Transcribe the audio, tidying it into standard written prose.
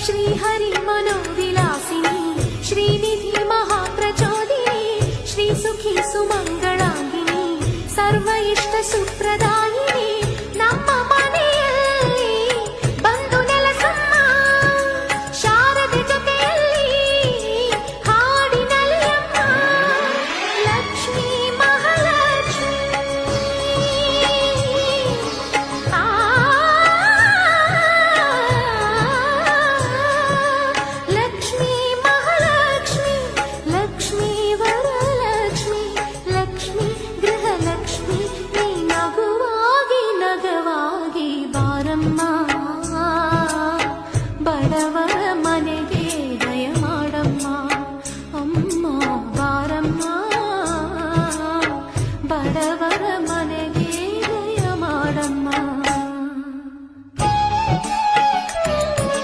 श्रीहरि मनोविलासिनी श्रीनिधि महाप्रचोदिनी श्रीसुखी सुमंगलांगिनी सर्व इष्ट सुप्रदायिनी ನಮ್ಮ ಮನೆಯಲ್ಲಿ ಬಂದು ನೆಲೆಸಮ್ಮ ಶಾರದೆ ಜೊತೆಯಲ್ಲಿ ಹಾಡಿನಲ್ಲಿ ಅಮ್ಮ ಲಕ್ಷ್ಮೀ ಮಹಾಲಕ್ಷ್ಮಿ ಲಕ್ಷ್ಮೀ ಮಹಾಲಕ್ಷ್ಮಿ ಲಕ್ಷ್ಮೀ ವರಲಕ್ಷ್ಮಿ ಲಕ್ಷ್ಮೀ ಗೃಹಲಕ್ಷ್ಮಿ ನೀ ನಗುವಾಗಿ ನಗವಾಗಿ ಬಾರಮ್ಮ ಬಡವ